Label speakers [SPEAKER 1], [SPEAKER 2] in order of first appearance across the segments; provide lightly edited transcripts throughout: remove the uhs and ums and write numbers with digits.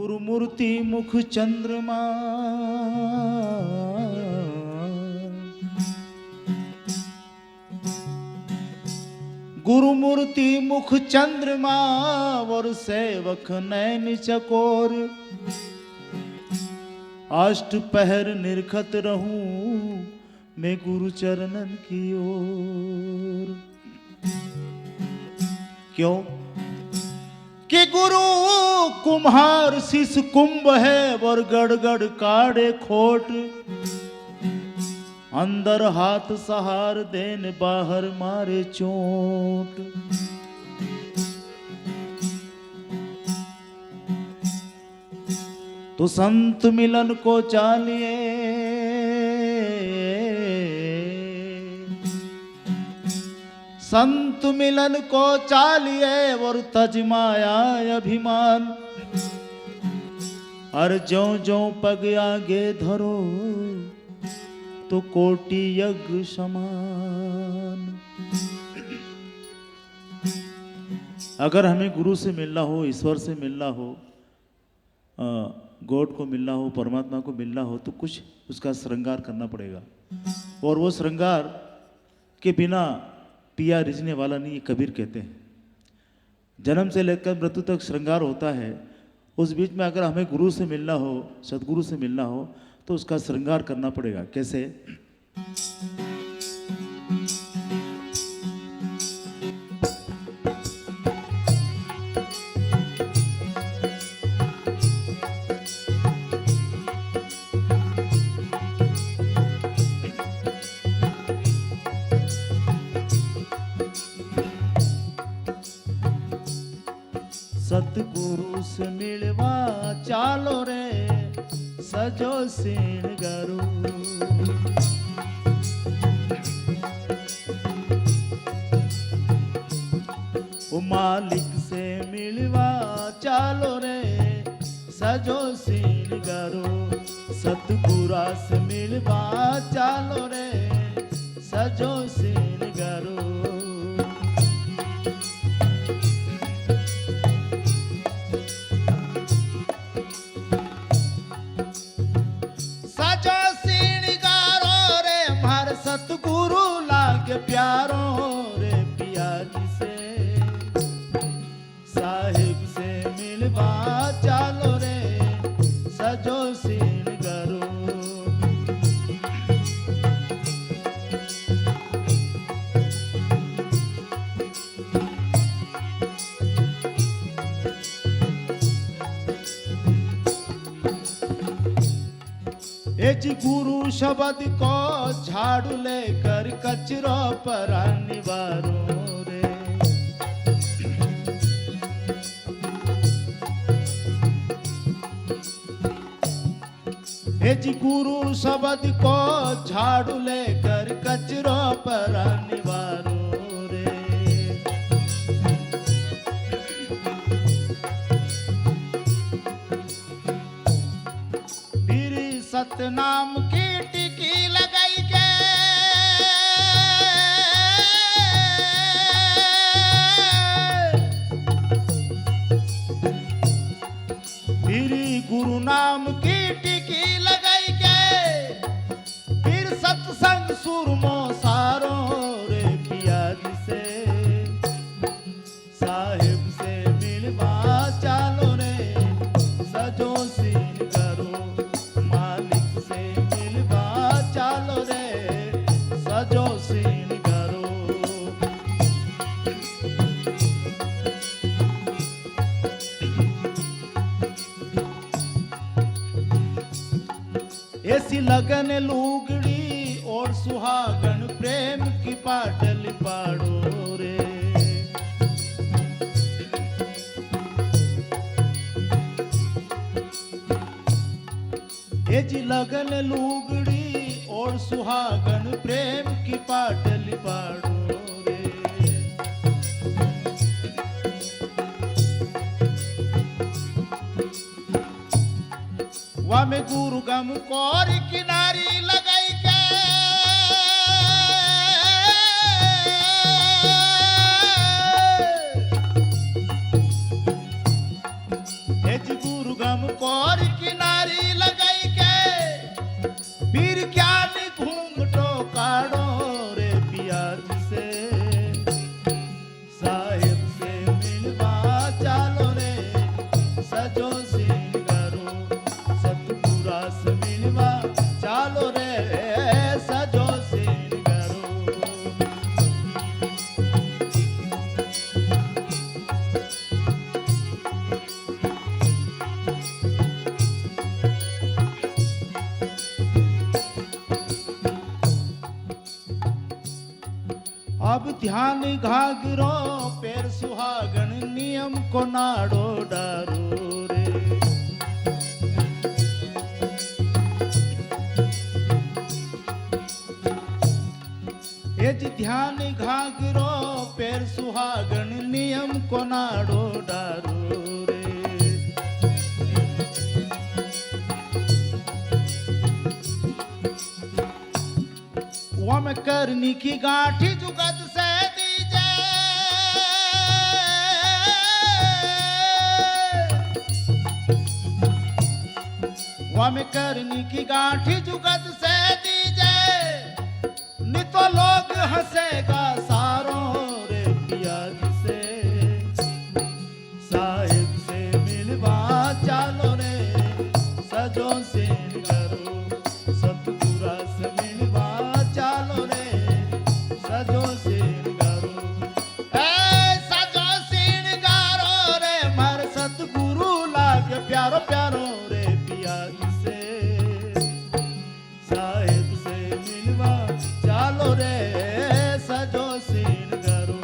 [SPEAKER 1] गुरु मूर्ति मुख चंद्रमा, गुरु मूर्ति मुख चंद्रमा और सेवक नैन चकोर। अष्ट पहर निरखत रहूं मैं गुरु चरणन की ओर। क्यों कि गुरु कुम्हार शिष कुंभ है और गड़गड़ काड़े खोट। अंदर हाथ सहार देन बाहर मारे चोट। तो संत मिलन को चालिए, संत मिलन को चालिए और तजमाया अभिमान। और ज्यों ज्यों पग आगे धरो तो कोटि यज्ञ समान। अगर हमें गुरु से मिलना हो, ईश्वर से मिलना हो, गॉड को मिलना हो, परमात्मा को मिलना हो, तो कुछ उसका श्रृंगार करना पड़ेगा। और वो श्रृंगार के बिना पिया रिझने वाला नहीं, कबीर कहते हैं। जन्म से लेकर मृत्यु तक श्रृंगार होता है। उस बीच में अगर हमें गुरु से मिलना हो, सदगुरु से मिलना हो, तो उसका श्रृंगार करना पड़ेगा। कैसे? सतगुरु से मिलवा चालो रे सजो श्रृंगारो। ओ मालिक से मिलवा चालो रे सजो श्रृंगारो। सतगुरा से मिलवा चालो रे सजो श्रृंगारो। सतगुरु लागे प्यारो रे पिया जी से। साहिब से मिलवा चालो रे सजो श्रृंगारो। ए जी गुरु शब्द को झाड़ू लेकर कचरो पर निवारो रे। ए जी गुरु शब्द को झाड़ू लेकर कचरो पर निवारो रे। सतनाम की टिकी लगाई के फिर गुरु नाम की टिकी लगाई के फिर सत्संग सुरमो सारो रे पिया जी से। साहिब से मिलवा चालो रे सजो श्रृंगारो। सजो श्रृंगारो। ऐसी लगन लुगड़ी और सुहागन प्रेम की पाटल पाड़ो रे। ए जी लगन लुगड़ी और सुहागन प्रेम की पाटल पाड़ो रे। वामे गुरु गम कोर किनारी लगाई के हे जी गुरु गम चमकोर किनारी लगाई के पीर क्या नी घूंघटो काढ़ो रे पिया से साहेब से मिलवा चालो रे सजो सिंगारो सतपुरा से मिलवा चालो रे सजो सिंगारो। अब ध्यान घागरो पैर सुहागन नियम को नाड़ो डारो रे। एज ध्यान घागरो पैर सुहागन नियम को नाड़ो डारो रे। वम करनी की गांठी जुगत से दीजे वम करनी की गांठी जुगत से दीजे नि तो लोग हंसेगा सारों रे पिया से साहिब से मिलवा चालो रे सजो सिंगारो सतपुरा से मिलवा चालो रे सजो सिंगारो। ए सजो सिंगारो रे मार सतगुरु लागे प्यारो प्यारो रे पिया से साहिब से मिलवा चालो रे सजो सिंगारो।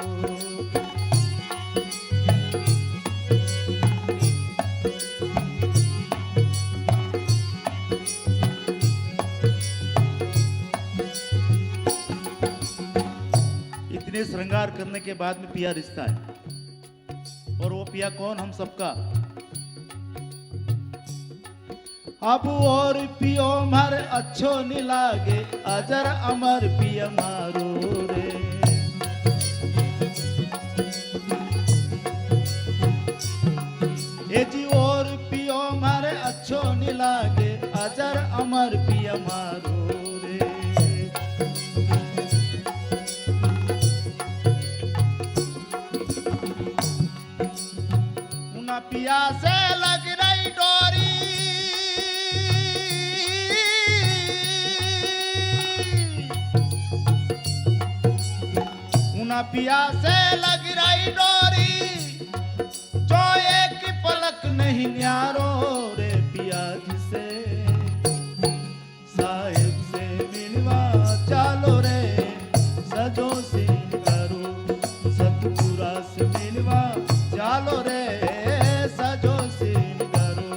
[SPEAKER 1] इतने श्रृंगार करने के बाद में पिया रिश्ता है और वो पिया कौन हम सबका। अब और पियो मर अच्छो नहीं लागे अजर अमर पिया मारो रे। ए जी और पियो मर अच्छो नहीं लागे अजर अमर पिया मारो रे। उना पिया से लग रही डोरी उना पिया से लग रही डोरी जो एक पलक नहीं न्यारो रे पिया से साहिब से मिलवा चालो रे सजो सिंगारो सतपुरा से मिलवा चालो रे सजो सिंगारो।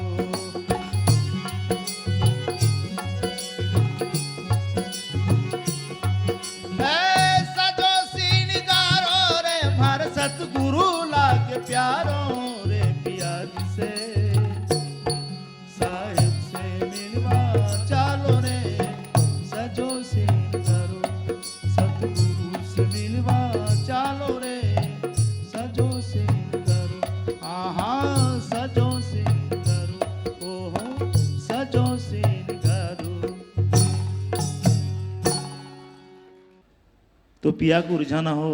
[SPEAKER 1] सजो सिंगारो रे मार सतगुरु लागे प्यारो रे पिया से साहिब से मिलवा चालो रे सजो सिंगारो सतगुरु से मिलवा चालो रे सजो सिंगारो। आहा सजो सिंगारो ओहो सजो सिंगारो। तो पिया को रिझाना हो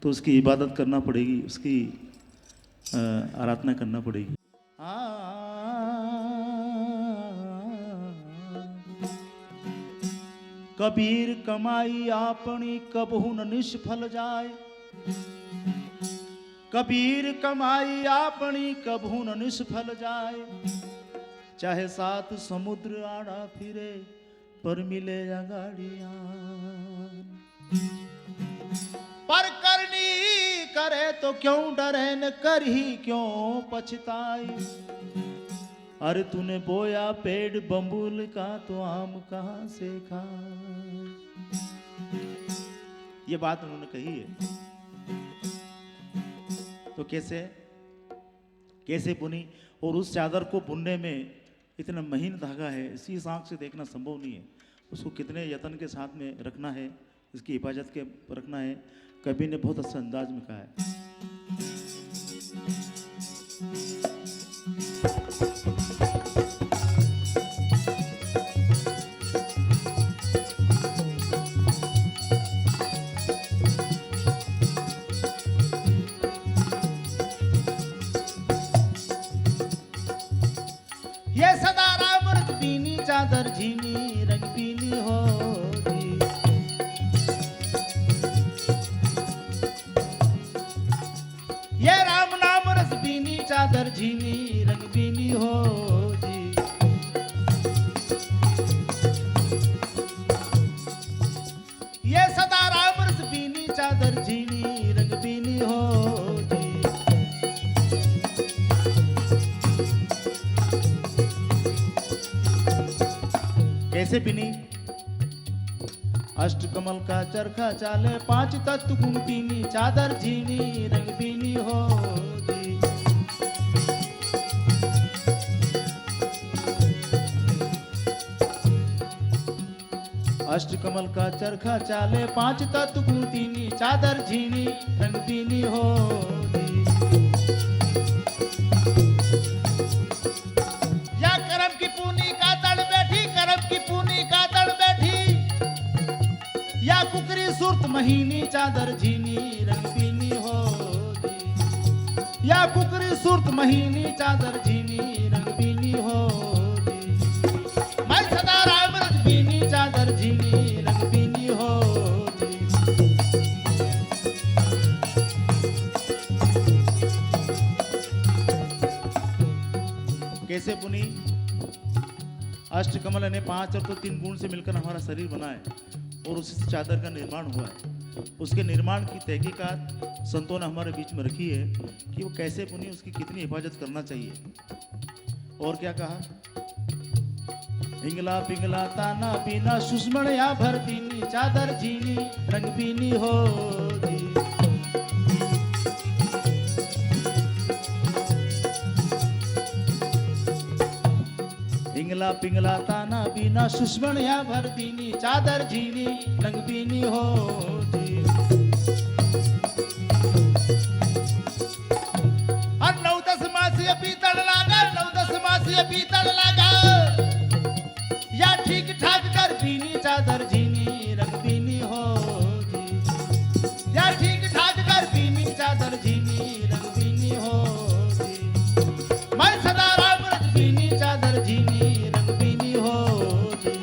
[SPEAKER 1] तो उसकी इबादत करना पड़ेगी, उसकी आराधना करना पड़ेगी। कबीर कमाई आपनी कबहू न निष्फल जाए कबीर कमाई आपनी कबहू न निष्फल जाए चाहे सात समुद्र आड़ा फिरे पर मिले अगाड़ियां पर करनी करे तो क्यों डरे न कर ही क्यों पछताई। अरे तूने बोया पेड़ बम्बुल का तो आम कहां से खाए। ये बात उन्होंने कही है। तो कैसे बुनी और उस चादर को बुनने में इतना महीन धागा है, इसी आंख से देखना संभव नहीं है। उसको कितने यत्न के साथ में रखना है, इसकी हिफाजत के रखना है। कबीर ने बहुत अच्छा अंदाज में कहा है। सदा राम रंग बीनी चादर झीनी रंग बीनी हो जी। ये राम नाम रस बीनी चादर झीनी रंग बीनी हो जी। ये सदा राम रस बीनी चादर झीनी रंग बीनी हो जी। कैसे बिनी? अष्ट कमल का चरखा चाले, पांच तत्व गुण बीनी चादर झीनी रंग बीनी हो जी। अष्ट कमल का चरखा चाले, पांच तत्व गुण बीनी चादर झीनी रंग बीनी हो जी। या करम की पूनी का तड़ बैठी, करम की पूनी का तड़ बैठी, या कुकरी सुरत महीनी चादर झीनी रंग बीनी हो जी। या कुकरी सुरत महीनी चादर झीनी रंग बीनी हो जी। मैं सदा राम रंग बीनी चादर झीनी रंग बीनी हो जी। कैसे बुनी? अष्ट कमल ने 5 और तो 3 गुण से मिलकर हमारा शरीर बना है और उसी चादर का निर्माण हुआ है। उसके निर्माण की तहकीकात संतों ने हमारे बीच में रखी है कि वो कैसे बुनी, उसकी कितनी हिफाजत करना चाहिए। और क्या कहा? हिंगला पिंगला ताना पीना सुषमण या भर दीनी चादर झीनी रंग बीनी हो जी। हिंगला पिंगला ताना बीना सुषमण या भर दीनी चादर झीनी रंग बीनी हो जी। और 9-10 मासीय पीतल लागा, 9-10 मासीय पीतल लागा, या ठीक ठाक कर बीनी चादर झीनी रंग बीनी हो जी। या ठीक ठाक कर बीनी चादर झीनी रंग बीनी हो जी। मैं सदा राम रंग बीनी चादर झीनी रंग बीनी हो जी।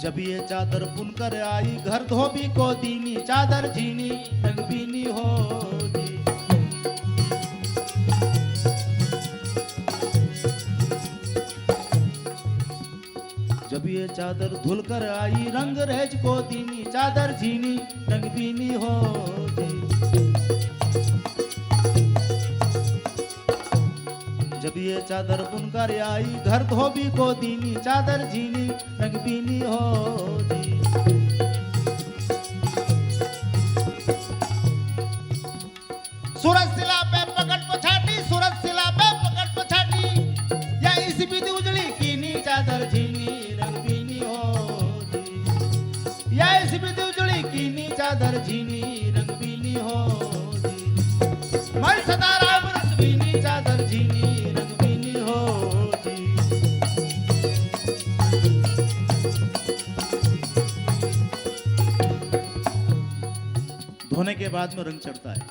[SPEAKER 1] जब ये चादर बुनकर आई घर धोबी को दीनी चादर झीनी रंग बीनी हो जी। जब ये चादर धुलकर आई रंग रेज को दीनी चादर झीनी रंग बीनी हो जी। जब ये चादर बुनकर आई घर धोबी को दीनी चादर झीनी रंग बीनी हो जी। सूरज सिला पे पकड़ पछाटी, सूरज सिला पे पकड़ पछाटी, या इस विधि उजली कीनी चादर झीनी रंग बीनी हो जी। या इस विधि उजली कीनी चादर झीनी रंग बीनी हो जी। मैं सदा राम रंग बीनी चादर झीनी रंग बीनी हो जी। धोने के बाद में रंग चढ़ता है।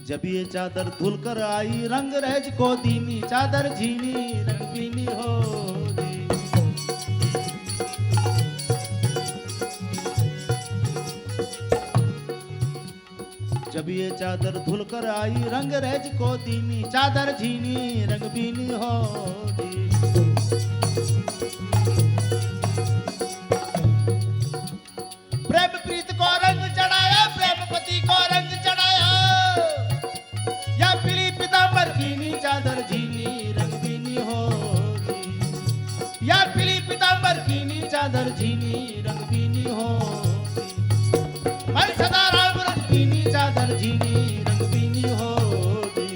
[SPEAKER 1] जब ये चादर धुलकर आई रंग रेज को दीनी चादर झीनी रंग बीनी हो जी। जब ये चादर धुलकर आई रंग रेज को दीनी चादर झीनी रंग बीनी हो जी। प्रेम प्रीत को रंग चढ़ाया, प्रेम पति को रंग चढ़ाया, या पीली पीतांबर कीनी चादर झीनी रंग बीनी हो जी। या पीली पीतांबर कीनी चादर झीनी रंग बीनी हो जी। मैं सदा राम रंग बीनी चादर झीनी रंग बीनी हो जी।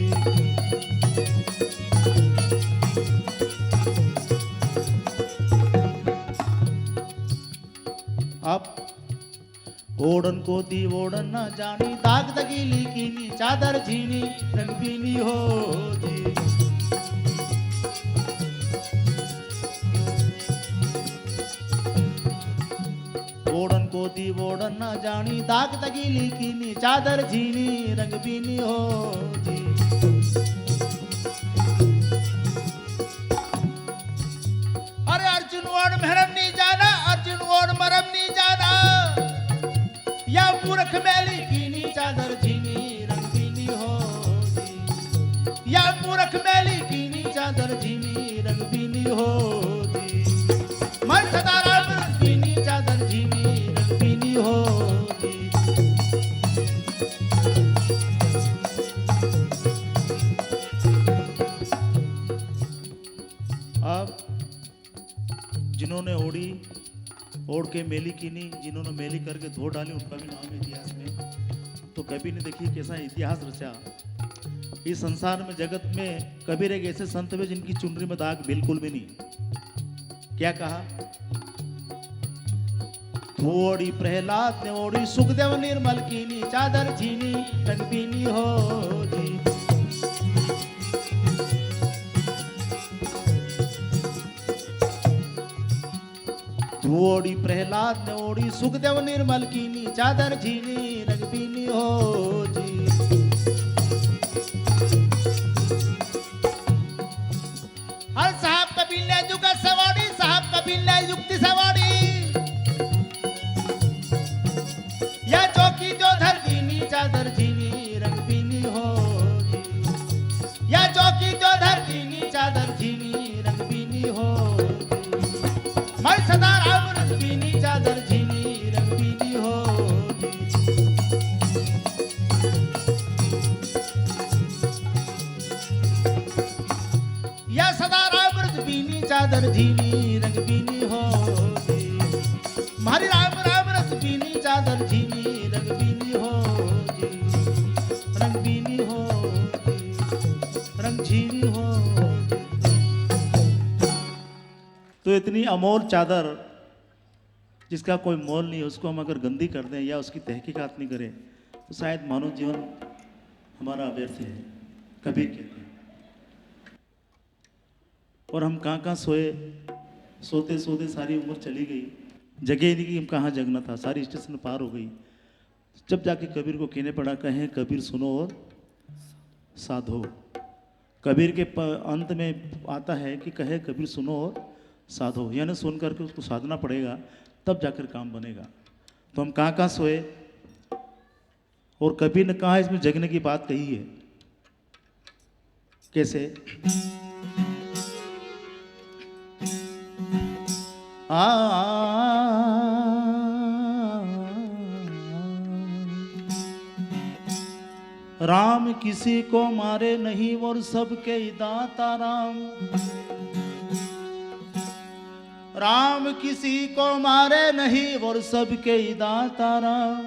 [SPEAKER 1] अब ओढ़न को दी ओढ़न न जानी दाग दगीली कीनी चादर झीनी रंग बीनी हो जी। ओढ़न को दी ओढ़न न जानी, दाग तगीली कीनी चादर झीनी रंग बीनी हो जी। अरे अर्जुन ओढ़ महरम नहीं जाना, अर्जुन ओढ़ मरम नहीं जाना, या मूर्ख मैली कीनी चादर झीनी रंग बीनी हो जी। या मूर्ख मैली कीनी चादर झीनी रंग बीनी हो जी। मन सदा राम रंग बीनी चादर झीनी रंग बीनी हो जी। अब जिन्होंने ओढ़ के मेली कीनी, जिन्होंने मेली करके धो डाली, उनका भी नाम है इतिहास में। तो कभी ने देखिए कैसा इतिहास रचा इस संसार में, जगत में। कबीर एक ऐसे संत हुए जिनकी चुनरी में दाग बिल्कुल भी नहीं। क्या कहा? थोड़ी प्रहलाद ने ओढ़ी, सुखदेव निर्मल कीनी चादर झीनी रंग बीनी हो जी। ओढ़ी प्रहलाद ने ओढ़ी, सुखदेव निर्मल कीनी चादर झीनी रंग बीनी हो जी। हर साहब कबीर ने जुगत सवारी, साहब कबीर ने युक्ति सवारी, या चौकी जो धर दीनी चादर झीनी रंग बीनी हो जी। या चौकी जो धर दीनी चादर झीनी रंग बीनी हो जी। मैं सदा राम रंग बीनी चादर झीनी रंग बीनी हो जी। या सदा राम रंग बीनी चादर झीनी रंग बीनी हो जी। हमारी राम राम रंग बीनी चादर झीनी रंग बीनी हो जी। रंग बीनी हो जी, रंग झीनी हो जी। तो इतनी अमोल चादर जिसका कोई मोल नहीं, उसको हम अगर गंदी कर दें या उसकी तहकीकात नहीं करें तो शायद मानव जीवन हमारा व्यर्थ है, कबीर कहते हैं। और हम कहाँ सोए, सोते सोते सारी उम्र चली गई, जगह नहीं कि हम कहाँ जगना था, सारी स्टेशन पार हो गई। जब जाके कबीर को कहने पड़ा, कहें कबीर सुनो और साधो। कबीर के अंत में आता है कि कहे कबीर सुनो और साधो, यानी सुन करके उसको साधना पड़ेगा, तब जाकर काम बनेगा। तो हम कहाँ सोए, और कबीर ने कहा इसमें जगने की बात कही है। कैसे? राम किसी को मारे नहीं और सबके दाता राम। राम किसी को मारे नहीं और सबके दाता राम।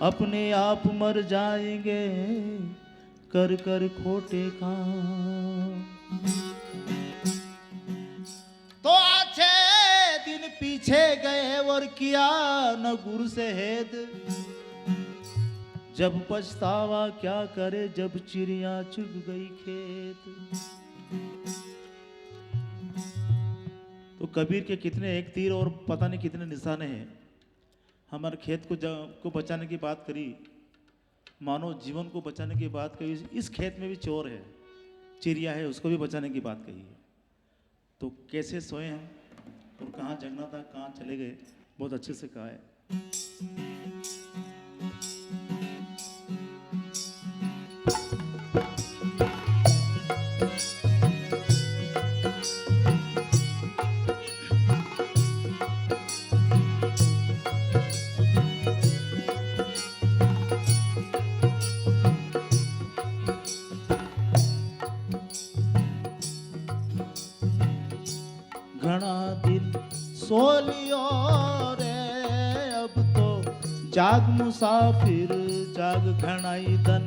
[SPEAKER 1] अपने आप मर जाएंगे कर कर खोटे काम। तो अच्छे दिन पीछे गए और किया न गुरु से हेद। जब पछतावा क्या करे जब चिड़िया चुग गई खेत। तो कबीर के कितने एक तीर और पता नहीं कितने निशाने हैं। हमारे खेत को बचाने की बात करी, मानव जीवन को बचाने की बात कही। इस खेत में भी चोर है, चिड़िया है, उसको भी बचाने की बात कही है। तो कैसे सोए हैं और कहाँ जगना था, कहाँ चले गए, बहुत अच्छे से कहा है। घना दिन सो लियो रे अब तो जाग मुसाफिर जाग। घनाई दिन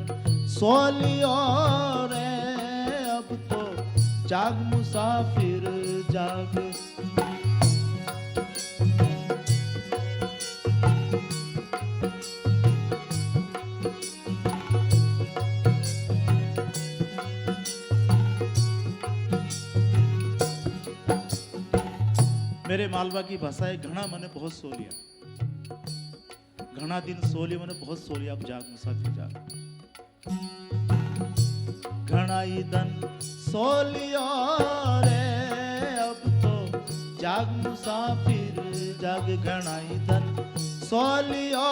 [SPEAKER 1] सो लियो रे अब तो जाग मुसाफिर जाग। मेरे मालवे मालवा की भाषा है घना मने बहुत सो लिया, घना दिन सो लिया मने बहुत सो लिया, अब जाग मुसाफिर जाग। घना ही दिन सो लियो रे अब तो जाग मुसाफिर जाग, घना ही दिन सो लियो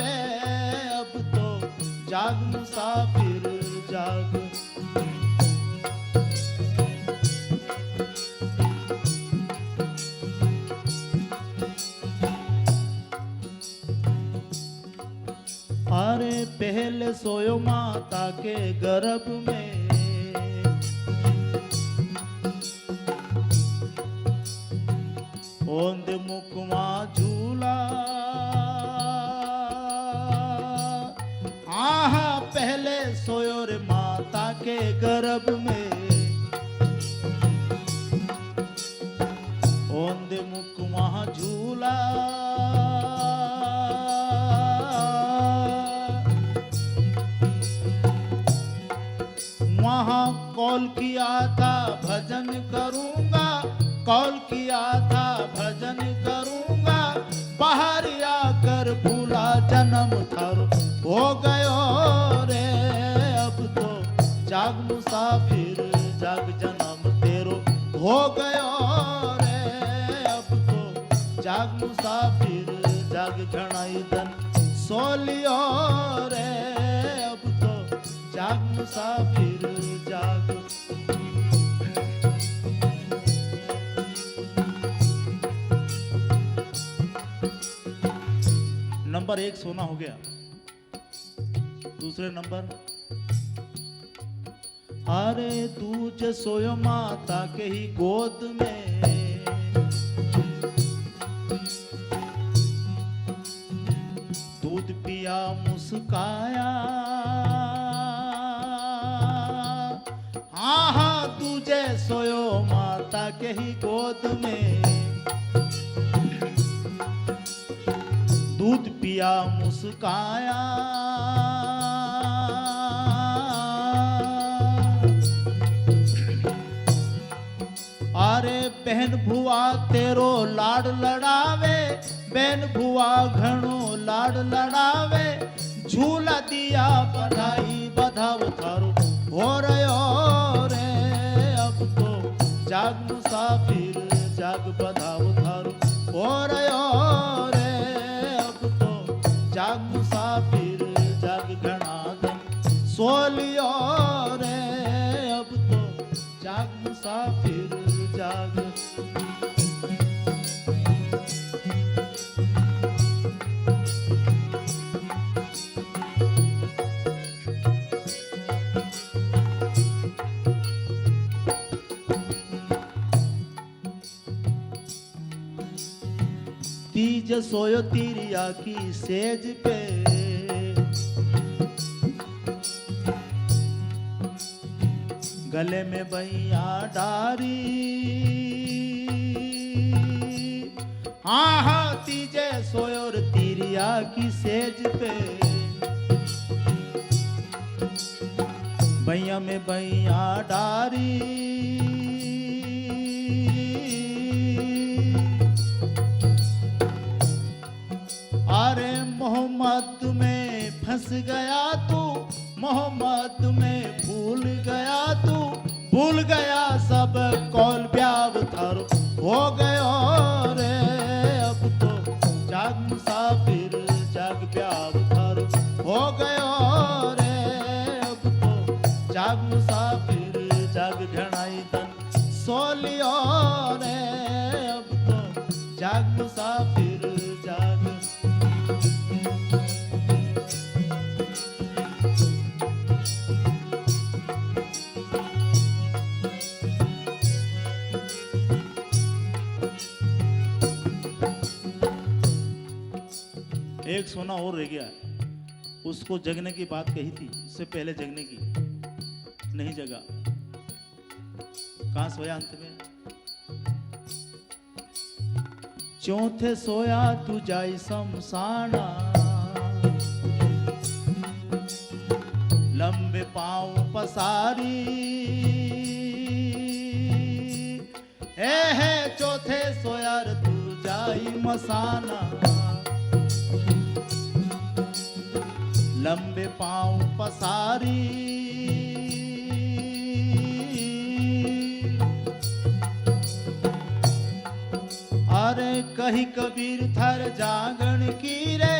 [SPEAKER 1] रे अब तो जाग मुसाफिर जाग। अरे पहले सोयो माता के गर्भ में, ओंद मुकमा झूला, आहा पहले सोयो रे माता के गर्भ में, ओंद मुकमा झूला। वहाँ कॉल किया था भजन करूंगा, कॉल किया था भजन करूंगा, बाहर आकर भूला जन्म थारो हो गयो रे अब तो जाग मुसाफिर जाग, जन्म तेरो हो गयो रे अब तो जाग मुसाफिर जाग, घनाई दिन सो लियो रे अब तो जाग मुसाफिर जाग। नंबर 1 सोना हो गया। दूसरे नंबर, अरे दूज सोयो माता के ही गोद में, दूध पिया मुस्काया, आहा तुझे सोयो माता के ही गोद में, दूध पिया मुस्काया। अरे बहन भुआ तेरो लाड लड़ावे, बहन भुआ घणो लाड लड़ावे, झूला दिया बधाई बधाव थारो हो रयो रे अब तो जाग मुसाफिर जाग, बधाव थारो हो रयो रे अब तो जाग मुसाफिर जाग, घना दिन सो लियो रे अब तो जाग मुसाफिर जाग। तीज सोयो तिरिया की सेज पे, गले में बैया डारी, हाँ हाँ तीजे सोयो तिरिया की सेज पे, बैया में बैया डारी। अरे मोहम्मद में फंस गया तू, मोहम्मद में भूल गया तू, भूल गया सब कौल ब्याव थारो हो गयो रे अब तो जाग मुसाफिर जाग, ब्याव थारो हो गयो रे अब तो जाग मुसाफिर जाग, घनाई दिन सो लियो रे अब तो जाग मुसाफिर जाग। एक सोना और रह गया, उसको जगने की बात कही थी, उससे पहले जगने की नहीं जगा। कहां सोया अंत में? चौथे सोया तू जाई शमशाना, लंबे पांव पसारी है चौथे बैठे सोयार तू जाई मसाना, लंबे पांव पसारी, अरे कही कबीर थर जागण की रे,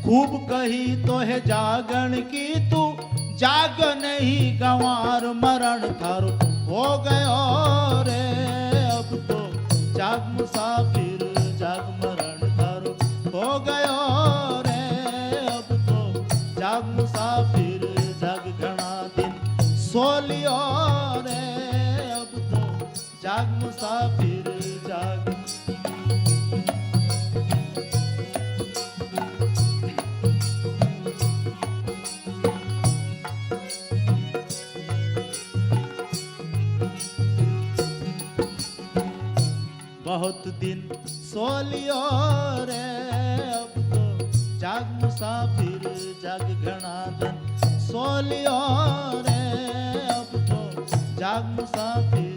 [SPEAKER 1] खूब कही तो है जागण की, तू जाग नहीं गंवार मरण थारो हो गयो रे, अब तो जाग मुसाफिर जाग मरण थारो हो गयो रे, अब तो जाग मुसाफिर जाग घना दिन सो लियो रे, अब तो जाग मुसाफिर जाग। बहुत दिन सो लियो रे, अब तो जाग मुसाफिर जाग घना दिन सो लियो रे, अब तो जाग मुसाफिर